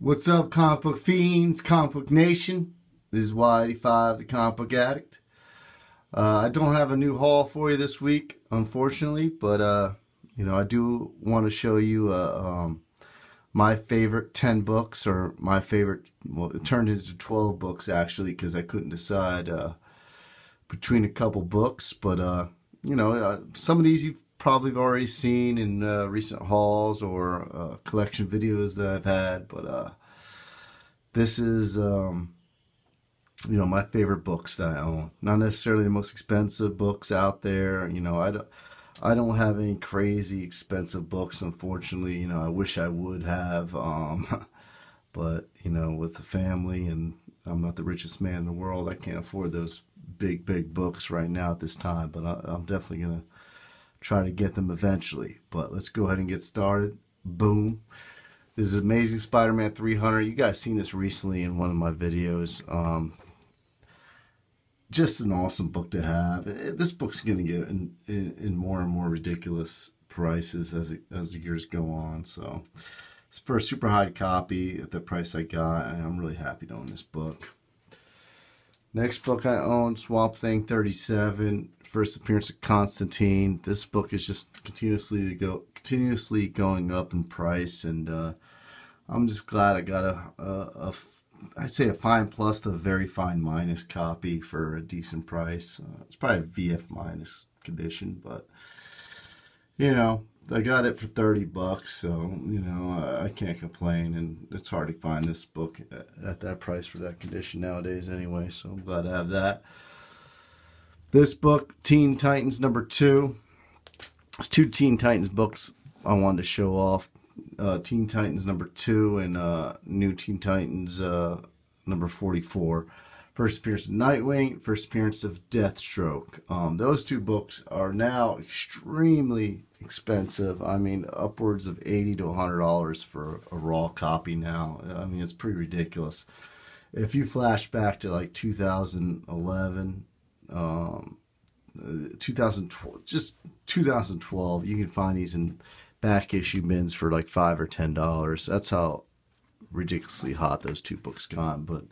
What's up, comic book fiends, comic book nation? This is Wiyy85, the comic book addict. I don't have a new haul for you this week, unfortunately, but I do want to show you my favorite 10 books, or my favorite, well, it turned into 12 books actually, because I couldn't decide between a couple books, but some of these you've probably already seen in recent hauls or collection videos that I've had, but this is my favorite books that I own. Not necessarily the most expensive books out there. I don't have any crazy expensive books, unfortunately. I wish I would have, but with the family, and I'm not the richest man in the world, I can't afford those big books right now at this time, but I'm definitely gonna try to get them eventually. But let's go ahead and get started. Boom. This is Amazing Spider-Man 300. You guys seen this recently in one of my videos. Just an awesome book to have. This book's going to get in more and more ridiculous prices as the years go on. So it's for a super high copy at the price I got, and I'm really happy to own this book. Next book I own, Swamp Thing 37, first appearance of Constantine. This book is just continuously going up in price, and I'm just glad I got I'd say a fine plus to a very fine minus copy for a decent price. It's probably a VF minus condition, but I got it for 30 bucks, so I can't complain, and it's hard to find this book at that price for that condition nowadays anyway, so I'm glad to have that. This book, Teen Titans number 2. It's 2 Teen Titans books I wanted to show off. Teen Titans number 2 and New Teen Titans number 44. First appearance of Nightwing, first appearance of Deathstroke. Those 2 books are now extremely expensive. I mean, upwards of $80 to $100 for a raw copy now. I mean, it's pretty ridiculous. If you flash back to like 2011, 2012, just 2012, you can find these in back issue bins for like $5 or $10. That's how ridiculously hot those 2 books got. But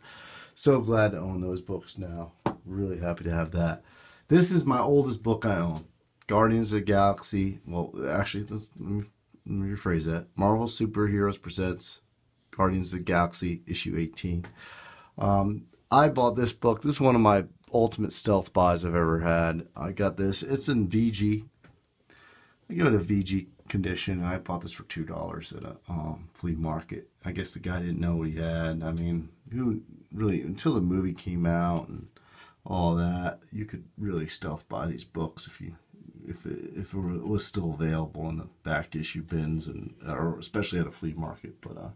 so glad to own those books now. Really happy to have that. This is my oldest book I own. Guardians of the Galaxy. Well, actually, let me rephrase that. Marvel Superheroes Presents Guardians of the Galaxy issue 18. I bought this book. This is one of my ultimate stealth buys I've ever had. I got this. It's in VG. I give it a VG condition. I bought this for $2 at a flea market. I guess the guy didn't know what he had. I mean, who really, until the movie came out and all that, you could really stealth buy these books if it was still available in the back issue bins, and or especially at a flea market. But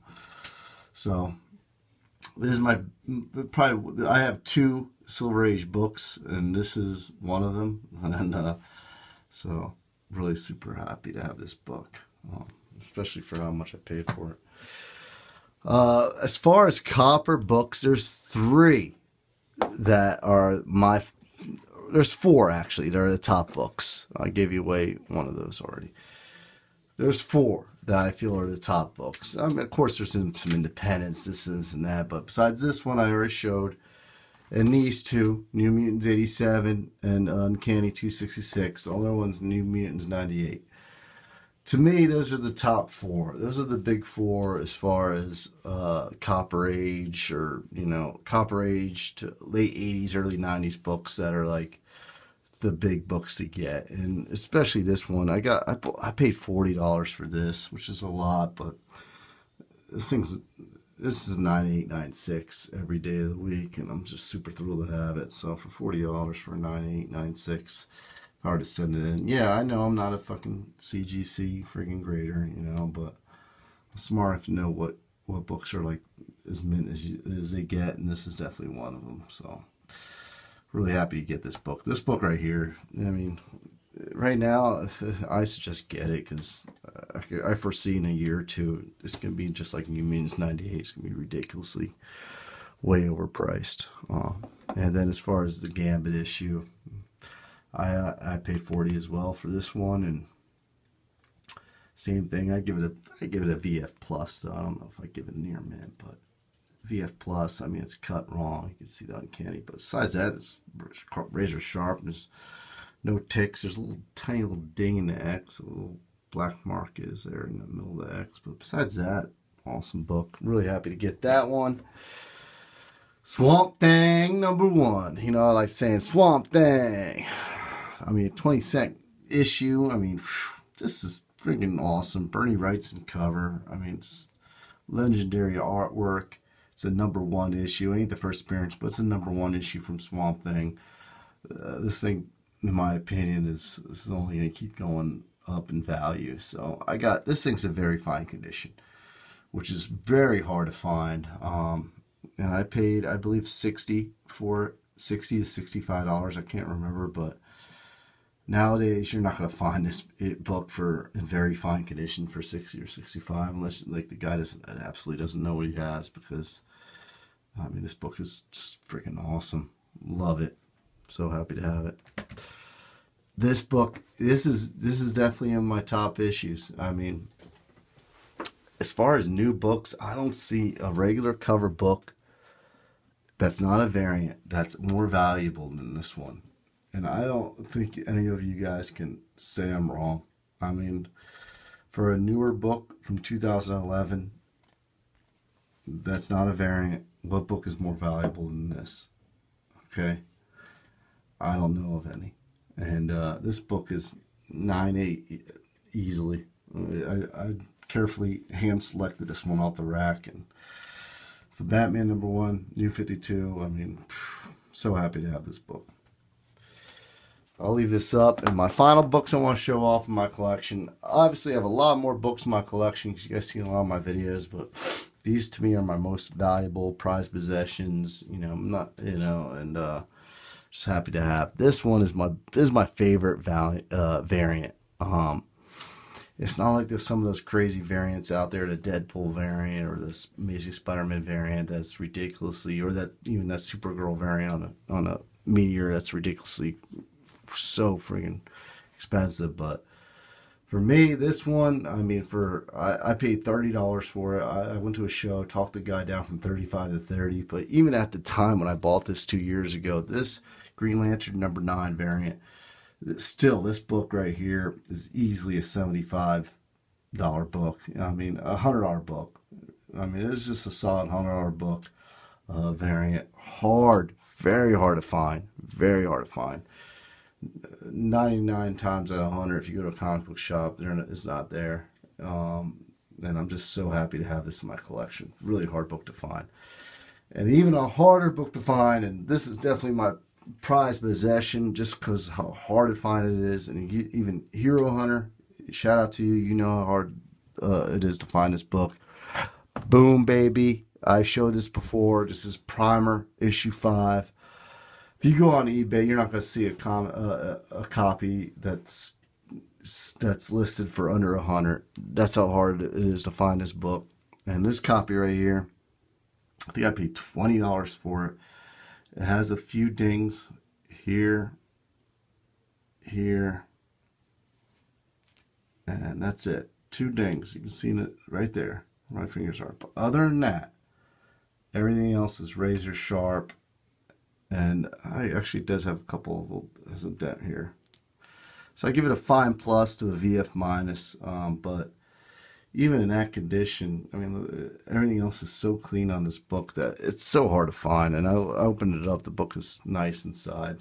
so this is my probably, I have 2 Silver Age books, and this is one of them, and so really super happy to have this book, especially for how much I paid for it. As far as copper books, there's 3 that are there's 4 actually that are the top books. I gave you away one of those already. There's 4 that I feel are the top books. I mean, of course, there's some independents, this and that, but besides this one I already showed, and these 2, New Mutants 87 and Uncanny 266. The other one's New Mutants 98. To me, those are the top 4. Those are the big 4 as far as Copper Age, or Copper Age to late 80s, early 90s books that are like the big books to get. And especially this one, I paid $40 for this, which is a lot, but this is 9896 every day of the week, and I'm just super thrilled to have it. So for $40 for 9896, hard to send it in. Yeah, I know I'm not a fucking CGC friggin' grader, but I'm smart enough to know what books are like as mint as they get, and this is definitely one of them. So really happy to get this book. This book right here, I mean, right now I suggest get it, because I foresee in a year or 2 it's gonna be just like New Mutants 98. It's gonna be ridiculously way overpriced. And then as far as the Gambit issue, I paid $40 as well for this one, and Same thing. I give it a VF plus. So I don't know if I give it a near mint, but VF plus. I mean, it's cut wrong. You can see the uncanny, but besides that, it's razor sharp. There's no ticks. There's a little tiny little ding in the X. A little black mark is there in the middle of the X. But besides that, awesome book. Really happy to get that one. Swamp Thing #1. You know, I like saying Swamp Thing. I mean, 20-cent issue. I mean, this is freaking awesome. Bernie Wrightson cover. I mean, it's legendary artwork. It's a #1 issue. It ain't the first appearance, but it's a #1 issue from Swamp Thing. This thing, in my opinion, is only going to keep going up in value. So I got this thing's in very fine condition, which is very hard to find. And I paid, I believe, $60 for it. $60 to $65. I can't remember, but nowadays you're not going to find this book in very fine condition for $60 or $65 unless like the guy absolutely doesn't know what he has, because I mean, this book is just freaking awesome. Love it. So happy to have it. This book, this is definitely in my top issues. I mean, as far as new books, I don't see a regular cover book that's not a variant that's more valuable than this one. And I don't think any of you guys can say I'm wrong. I mean, for a newer book from 2011 that's not a variant, what book is more valuable than this? Okay? I don't know of any. And this book is 9.8 easily. I carefully hand selected this one off the rack, and for Batman #1, New 52, I mean, so happy to have this book. I'll leave this up, and my final books I want to show off in my collection. Obviously, I have a lot more books in my collection because you guys see a lot of my videos, but these to me are my most valuable prized possessions. You know, I'm not, you know, and just happy to have this one. This is my favorite variant. It's not like there's some of those crazy variants out there, the Deadpool variant or this Amazing Spider-Man variant that's ridiculously, or that even that Supergirl variant on a Meteor that's ridiculously so friggin' expensive. But for me, this one, I mean, I paid $30 for it. I went to a show, talked the guy down from 35 to 30. But even at the time when I bought this 2 years ago, this Green Lantern #9 variant, still, this book right here is easily a $75 book. I mean, a $100 book. I mean, it's just a solid $100 book variant. Very hard to find. Very hard to find. 99 times out of 100, if you go to a comic book shop, it's not there. And I'm just so happy to have this in my collection. Really hard book to find. And even a harder book to find, and this is definitely my prized possession just because how hard to find it is. And even Hero Hunter, shout out to you. You know how hard it is to find this book. Boom, baby. I showed this before. This is Primer issue 5. If you go on eBay, you're not going to see a copy that's listed for under $100. That's how hard it is to find this book. And this copy right here, I think I paid $20 for it. It has a few dings here, and that's it. 2 dings. You can see it right there. My fingers are. But other than that, everything else is razor sharp. And I actually does have a couple of has a dent here. So I give it a fine plus to a VF minus. But even in that condition, I mean, everything else is so clean on this book that it's so hard to find. And I opened it up. The book is nice inside.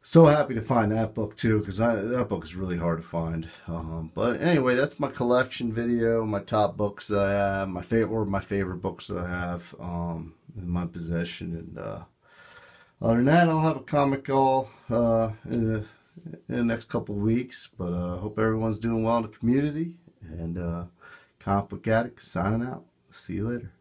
So happy to find that book too, because that book is really hard to find. But anyway, that's my collection video. My top books that I have, my favorite books that I have in my possession. And other than that, I'll have a comic haul in the next couple of weeks. But I hope everyone's doing well in the community. And Comic Book Addict signing out. See you later.